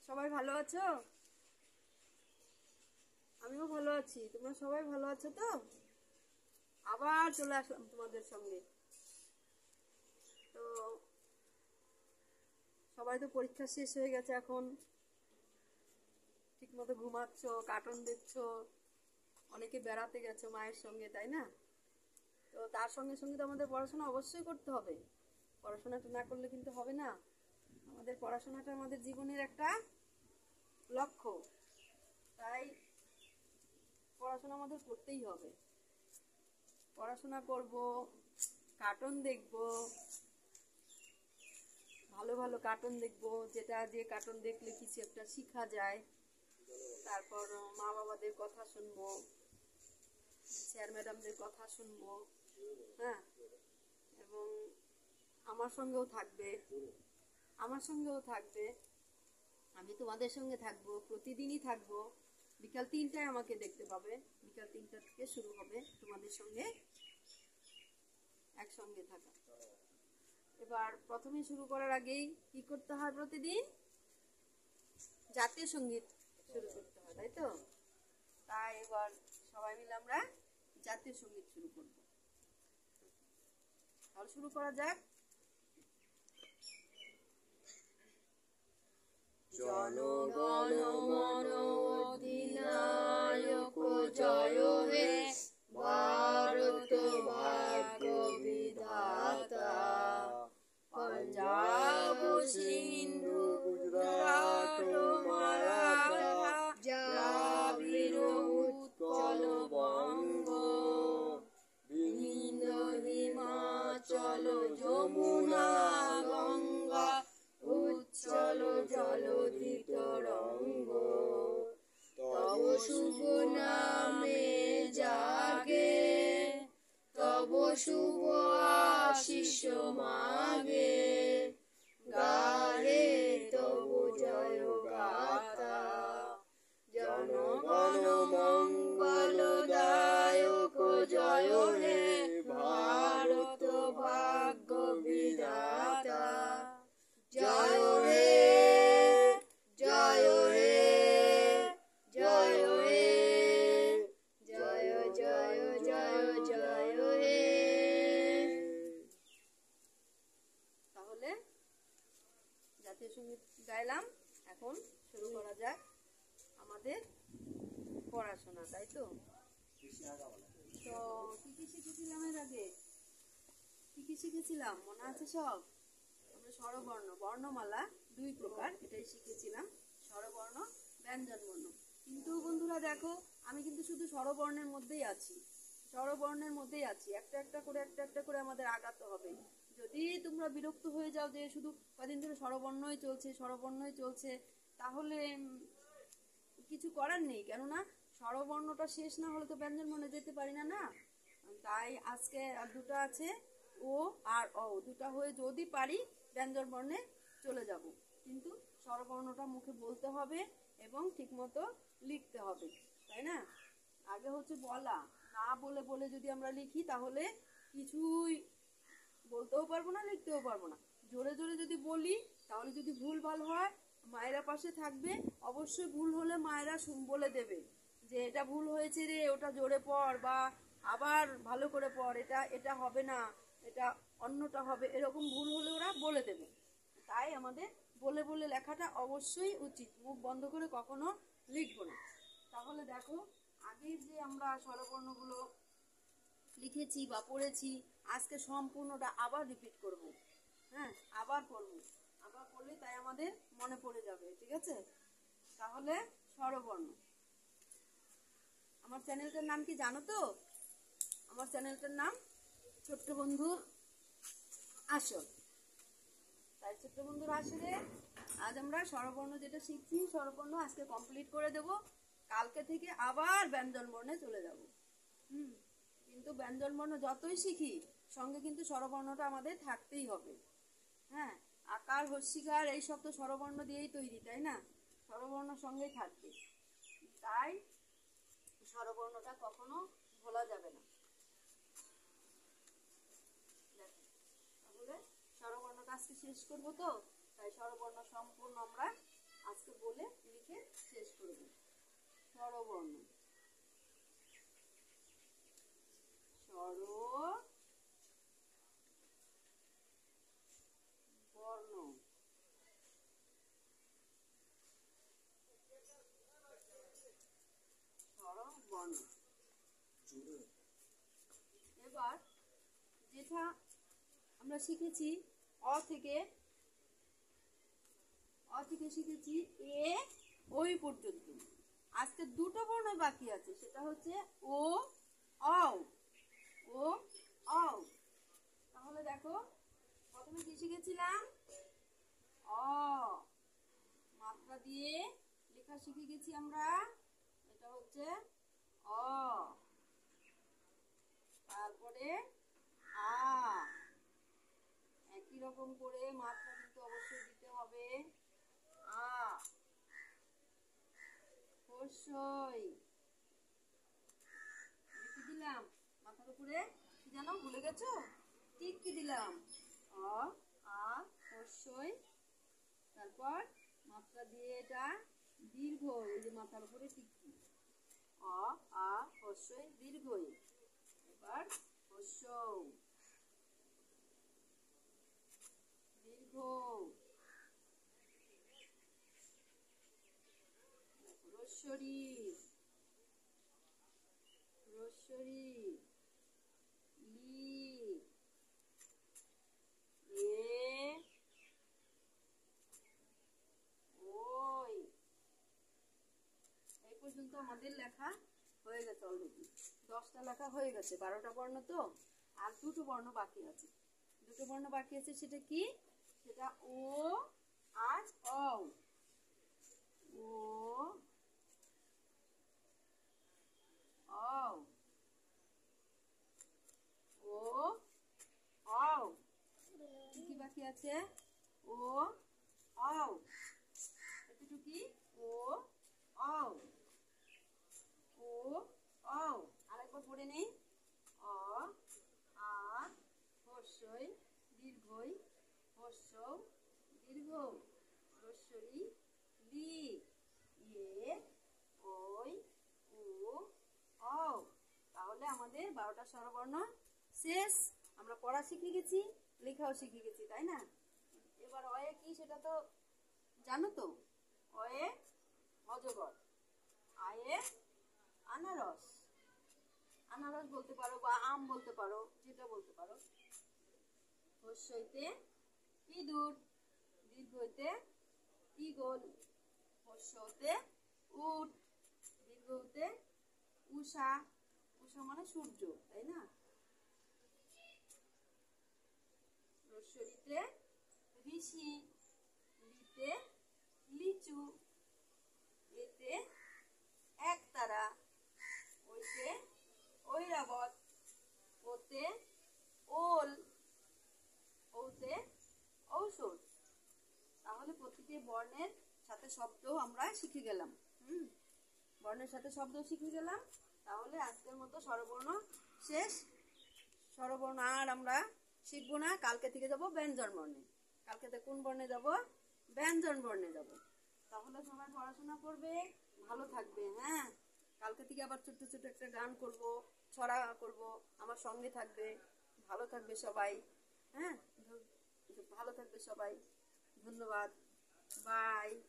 সবাই ভালো আছো? আমিও ভালো আছি। তোমরা সবাই ভালো আছো তো? আবার চলে আসলাম তোমাদের সঙ্গে। তো সবাই তো পরীক্ষা শেষ হয়ে গেছে, এখন ঠিক মতো ঘুমাচ্ছ, কার্টুন দেখছো, অনেকে বেড়াতে গেছো মায়ের সঙ্গে, তাই না? তো তার সঙ্গে সঙ্গে তো আমাদের পড়াশোনা অবশ্যই করতে হবে। পড়াশোনাটা না করলে কিন্তু হবে না। আমাদের পড়াশোনাটা আমাদের জীবনের একটা লক্ষ্য, তাই পড়াশোনা আমাদের করতেই হবে। পড়াশোনা করব, কার্টুন দেখব, ভালো ভালো কার্টুন দেখব, যে কার্টুন দেখলে কিছু একটা শেখা যায়। তারপর মা বাবাদের কথা শুনবো, স্যার ম্যাডামদের কথা শুনবো, হ্যাঁ। এবং আমার সঙ্গেও থাকবে, আমি তোমাদের সঙ্গে থাকবো, প্রতিদিনই থাকবো। বিকাল 3টায় আমাকে দেখতে পাবে, বিকাল 3টা থেকে শুরু হবে তোমাদের সঙ্গে একসঙ্গে থাকা। এবার প্রথমে শুরু করার আগেই কি করতে হয়, প্রতিদিন জাতীয় সঙ্গীত শুরু করতে হয়, তাই তো? তাই এবার সবাই মিলে আমরা জাতীয় সঙ্গীত শুরু করব। তাহলে শুরু করা যাক। জনগণ মন অধিনায়ক জয় হে, ভারত ভাগ্য বিধাতা। পঞ্জাব সিন্ধু গুজরাট মারাঠা, দ্রাবিড় উৎকল বঙ্গ, বিন্দ হিমাচল যমুনা গঙ্গা, উচ্ছল জলধি তরঙ্গ। তব শুভ নামে জাগে, তব শুভ আশিস মাগে, গাহে তব জয় গাথা। জনগণ মঙ্গল দায়ক জয় হে, ভারত ভাগ্য বিধাতা। জয় হে, জয় হে, জয় হে, জয় জয় জয় জয় হে। তাহলে জাতীয় সঙ্গীত গাইলাম, এখন শুরু করা যাক আমাদের পড়াশোনা, তাই তো? তো কি কি শিখেছিলাম এর আগে? কি কি শিখেছিলাম মনে আছে সব? আমরা স্বরবর্ণ, বর্ণমালা 2 প্রকার, এটাই শিখেছিলাম, স্বরবর্ণ, ব্যঞ্জনবর্ণ। কিন্তু বন্ধুরা দেখো, আমি কিন্তু শুধু স্বরবর্ণের মধ্যেই আছি, একটা একটা করে আমাদের আগাতে হবে। যদি তোমরা বিরক্ত হয়ে যাও যে শুধু কদিন ধরে স্বরবর্ণই চলছে, তাহলে কিছু করার নেই, কেননা স্বরবর্ণটা শেষ না হলে তো ব্যঞ্জনবর্ণে যেতে পারি না, না? তাই আজকে আর দুটো আছে, ও আর অ, দুটা হয়ে যদি পারি ব্যঞ্জনবর্ণে চলে যাব। কিন্তু স্বরবর্ণটা মুখে বলতে হবে এবং ঠিকমতো লিখতে হবে, তাই না? আগে হচ্ছে বলা, না বলে বলে যদি আমরা লিখি তাহলে কিছুই বলতেও পারবো না, লিখতেও পারবো না। জোরে জোরে যদি বলি তাহলে যদি ভুল ভাল হয়, মায়েরা পাশে থাকবে, অবশ্যই ভুল হলে মায়েরা বলে দেবে যে এটা ভুল হয়েছে রে, ওটা জোরে পড়, বা আবার ভালো করে পড়, এটা হবে না, এটা অন্যটা হবে, এরকম ভুল হলে ওরা বলে দেবে। তাই আমাদের বলে বলে লেখাটা অবশ্যই উচিত, মুখ বন্ধ করে কখনো লিখবো না। তাহলে দেখো, আগের যে আমরা স্বরবর্ণগুলো লিখেছি বা পড়েছি, আজকে সম্পূর্ণটা আবার রিপিট করব, হ্যাঁ, আবার পড়লে তাই আমাদের মনে পড়ে যাবে, ঠিক আছে? তাহলে স্বরবর্ণ, আমার চ্যানেলটার নাম কি জানো তো? আমার চ্যানেলটার নাম ছোট্ট বন্ধু আসর। তাই ছোট্ট বন্ধুর আসরে আজ আমরা স্বরবর্ণ যেটা শিখছি, স্বরবর্ণ আজকে কমপ্লিট করে দেব। কালকে থেকে আবার ব্যঞ্জনবর্ণে চলে যাব। কিন্তু ব্যঞ্জনবর্ণ যতই শিখি, সঙ্গে কিন্তু স্বরবর্ণটা আমাদের থাকতেই হবে, হ্যাঁ। আকার, হস্যিকার এইসব তো স্বরবর্ণ দিয়েই তৈরি, তাই না? স্বরবর্ণ সঙ্গেই থাকবে, তাই স্বরবর্ণটা কখনো ভোলা যাবে না। তাহলে স্বরবর্ণটা আজকে শেষ করবো তো, তাই স্বরবর্ণ সম্পূর্ণ আমরা আজকে বলে স্বরবর্ণ, স্বরবর্ণ, স্বরবর্ণ। এবার যেটা আমরা শিখেছি অ থেকে শিখেছি এ ওই পর্যন্ত। আজকে দুটো বর্ণ বাকি আছে, সেটা হচ্ছে ও অও, ও অও। তাহলে দেখো প্রথমে কি শিখেছিলাম? অ, মাত্রা দিয়ে লেখা শিখে গেছি আমরা, এটা হচ্ছে অ। তারপরে আ, একই রকম করে মাত্রা কিন্তু অবশ্যই দিতে হবে। আ, হর্ষই, কি দিলাম মাথার উপরে? কি জানো ভুলে গেছো? ঠিক কি দিলাম? অ, আ, হর্ষই। তারপর মাত্রা দিয়ে এটা দীর্ঘ, এই যে মাথার উপরে টিকি। অ, আ, হর্ষই, দীর্ঘই। এবার হর্ষ, দীর্ঘ, রস্বরী, রস্বরী, লি, এ, ওই। এই পর্যন্ত আমাদের লেখা হয়ে গেছে অলরেডি। 10টা লেখা হয়ে গেছে, 12টা বর্ণ তো। আর দুটো বর্ণ বাকি আছে। দুটো বর্ণ বাকি আছে, সেটা কি? সেটা ও আর অ। ও, অ, ও, অ। কি বাকি আছে? ও, অ। এটুকু কি? ও, অ, ও, অ। আরেকবার পড়ে নেই। অ, আ, হর্ষই, দীর্ঘই, হর্ষ, দীর্ঘ, রস্বরী, লি, এ, ওই, ও, অ। তাহলে আমাদের 12টা স্বরবর্ণ শেষ। আমরা পড়া শিখে গেছি, লেখাও শিখে গেছি, তাই না? এবার অয়ে কি সেটা তো জানো তো? অয়ে অজগর, আয়ে আনারস, আনারস বলতে পারো বা আম বলতে পারো, যেটা বলতে পারো। হর্ষইতে ইঁদুর, দীর্ঘইতে ঈগল, হর্ষতে উট, দীর্ঘতে উষা, উষা মানে সূর্য, তাই না? রস্বরীতে ঋষি, লিতে লিচু, এতে একতারা, ওইতে ঐরাবত, ওতে ওল, ওতে ঔষধ। তাহলে প্রতিটি বর্ণের সাথে শব্দ আমরা শিখে গেলাম। বর্ণের সাথে শব্দ শিখে গেলাম। তাহলে আজকের মতো স্বরবর্ণ শেষ। স্বরবর্ণ আর আমরা শিখবো না। কালকে থেকে যাব ব্যঞ্জন বর্ণে। কালকে থেকে কোন বর্ণে যাব? ব্যঞ্জন বর্ণে যাব। তাহলে সবাই পড়াশোনা করবে, ভালো থাকবে। হ্যাঁ, কালকে থেকে আবার ছোট্ট ছোট একটা গান করব, ছড়া করব, আমার সঙ্গে থাকবে। ভালো থাকবে সবাই। হ্যাঁ, ভালো থাকবে সবাই। ধন্যবাদ। বাই।